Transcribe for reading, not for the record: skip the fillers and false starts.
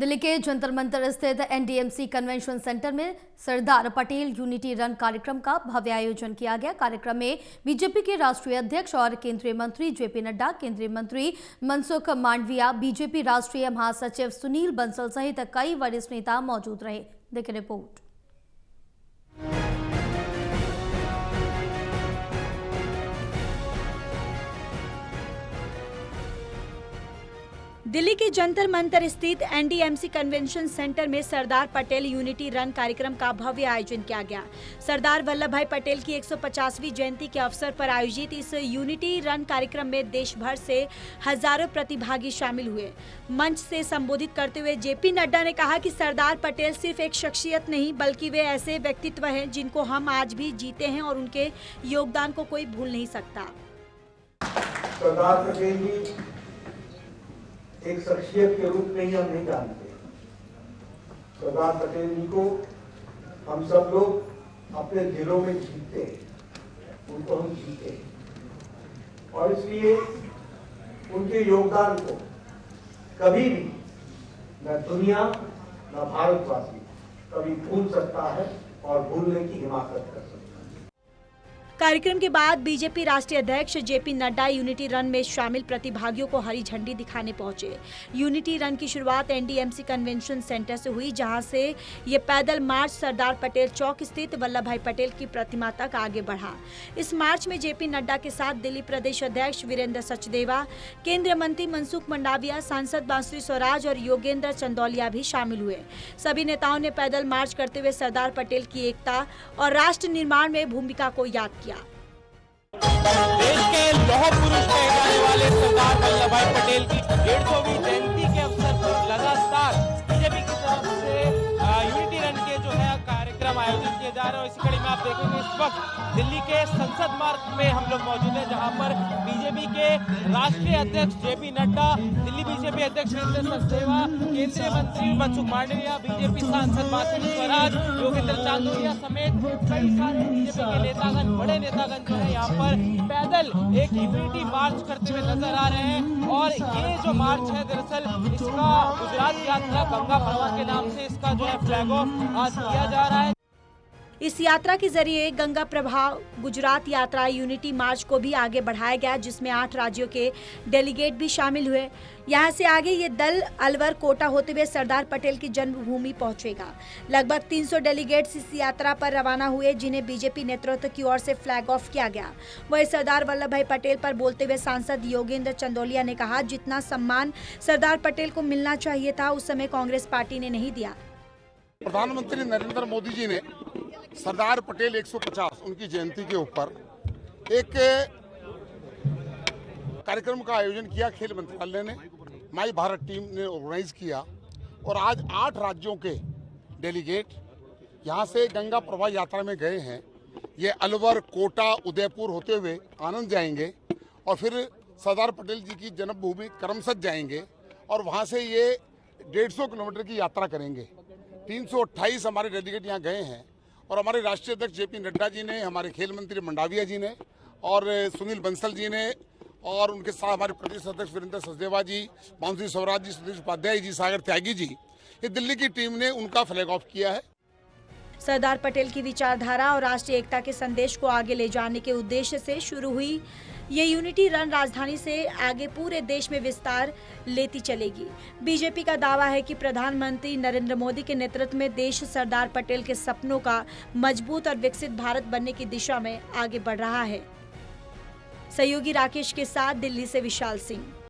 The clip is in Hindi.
दिल्ली के जंतर मंतर स्थित एनडीएमसी कन्वेंशन सेंटर में सरदार पटेल यूनिटी रन कार्यक्रम का भव्य आयोजन किया गया। कार्यक्रम में बीजेपी के राष्ट्रीय अध्यक्ष और केंद्रीय मंत्री जेपी नड्डा, केंद्रीय मंत्री मनसुख मांडविया, बीजेपी राष्ट्रीय महासचिव सुनील बंसल सहित कई वरिष्ठ नेता मौजूद रहे। देखिए रिपोर्ट। दिल्ली के जंतर मंतर स्थित एनडीएमसी कन्वेंशन सेंटर में सरदार पटेल यूनिटी रन कार्यक्रम का भव्य आयोजन किया गया। सरदार वल्लभ भाई पटेल की 150वीं जयंती के अवसर पर आयोजित इस यूनिटी रन कार्यक्रम में देश भर से हजारों प्रतिभागी शामिल हुए। मंच से संबोधित करते हुए जेपी नड्डा ने कहा कि सरदार पटेल सिर्फ एक शख्सियत नहीं बल्कि वे ऐसे व्यक्तित्व हैं जिनको हम आज भी जीते हैं और उनके योगदान को कोई भूल नहीं सकता। सरदार पटेल जी एक शख्सियत के रूप में ही हम नहीं जानते। सरदार पटेल जी को हम सब लोग अपने दिलों में जीते हैं, उनको हम जीते हैं और इसलिए उनके योगदान को कभी भी न दुनिया न भारतवासी कभी भूल सकता है और भूलने की हिमाकत कर सकता है। कार्यक्रम के बाद बीजेपी राष्ट्रीय अध्यक्ष जेपी नड्डा यूनिटी रन में शामिल प्रतिभागियों को हरी झंडी दिखाने पहुंचे। यूनिटी रन की शुरुआत एनडीएमसी कन्वेंशन सेंटर से हुई, जहां से ये पैदल मार्च सरदार पटेल चौक स्थित वल्लभ भाई पटेल की प्रतिमा तक आगे बढ़ा। इस मार्च में जेपी नड्डा के साथ दिल्ली प्रदेश अध्यक्ष वीरेंद्र सचदेवा, केंद्रीय मंत्री मनसुख मांडविया, सांसद बांसुरी स्वराज और योगेंद्र चंदौलिया भी शामिल हुए। सभी नेताओं ने पैदल मार्च करते हुए सरदार पटेल की एकता और राष्ट्र निर्माण में भूमिका को याद किया। देश के लौह पुरुष कहे जाने वाले सरदार वल्लभ भाई पटेल की 150वीं जयंती के अवसर पर लगातार बीजेपी की तरफ से यूनिटी रन के जो है कार्यक्रम आयोजित किए जा रहे हैं। इसी कड़ी में आप देखेंगे इस वक्त दिल्ली के संसद मार्ग में हम लोग मौजूद हैं, जहां पर बीजेपी के राष्ट्रीय अध्यक्ष जेपी नड्डा, दिल्ली बीजेपी अध्यक्ष वीरेंद्र सचदेवा, केंद्रीय मंत्री मनसुख मांडविया, बीजेपी सांसद बांसुरी स्वराज, योगेंद्र चंदौलिया समेत कई सारे बीजेपी के नेतागण, बड़े नेतागण जो है यहाँ पर पैदल एक यूनिटी मार्च करते हुए नजर आ रहे हैं। और ये जो मार्च है दरअसल इसका गुजरात यात्रा गंगा प्रवाह के नाम से इसका जो है फ्लैग ऑफ आज किया जा रहा है। इस यात्रा के जरिए गंगा प्रभाव गुजरात यात्रा यूनिटी मार्च को भी आगे बढ़ाया गया, जिसमें 8 राज्यों के डेलीगेट भी शामिल हुए। यहां से आगे ये दल अलवर कोटा होते हुए सरदार पटेल की जन्मभूमि पहुंचेगा। लगभग 300 डेलीगेट्स इस यात्रा पर रवाना हुए, जिन्हें बीजेपी नेतृत्व की ओर से फ्लैग ऑफ किया गया। वहीं सरदार वल्लभ भाई पटेल पर बोलते हुए सांसद योगेंद्र चंदौलिया ने कहा, जितना सम्मान सरदार पटेल को मिलना चाहिए था उस समय कांग्रेस पार्टी ने नहीं दिया। प्रधानमंत्री नरेंद्र मोदी जी ने सरदार पटेल 150 उनकी जयंती के ऊपर एक कार्यक्रम का आयोजन किया। खेल मंत्रालय ने, माई भारत टीम ने ऑर्गेनाइज किया और आज 8 राज्यों के डेलीगेट यहां से गंगा प्रवाह यात्रा में गए हैं। ये अलवर, कोटा, उदयपुर होते हुए आनंद जाएंगे और फिर सरदार पटेल जी की जन्मभूमि करमसद जाएंगे और वहां से ये 150 किलोमीटर की यात्रा करेंगे। 328 हमारे डेलीगेट यहाँ गए हैं और हमारे राष्ट्रीय अध्यक्ष जेपी नड्डा जी ने, हमारे खेल मंत्री मांडविया जी ने और सुनील बंसल जी ने और उनके साथ हमारे प्रदेश अध्यक्ष वीरेंद्र सचदेवा जी, बांसुरी स्वराज जी, सुधीर उपाध्याय जी, सागर त्यागी जी, ये दिल्ली की टीम ने उनका फ्लैग ऑफ किया है। सरदार पटेल की विचारधारा और राष्ट्रीय एकता के संदेश को आगे ले जाने के उद्देश्य से शुरू हुई ये यूनिटी रन राजधानी से आगे पूरे देश में विस्तार लेती चलेगी। बीजेपी का दावा है कि प्रधानमंत्री नरेंद्र मोदी के नेतृत्व में देश सरदार पटेल के सपनों का मजबूत और विकसित भारत बनने की दिशा में आगे बढ़ रहा है। सहयोगी राकेश के साथ दिल्ली से विशाल सिंह।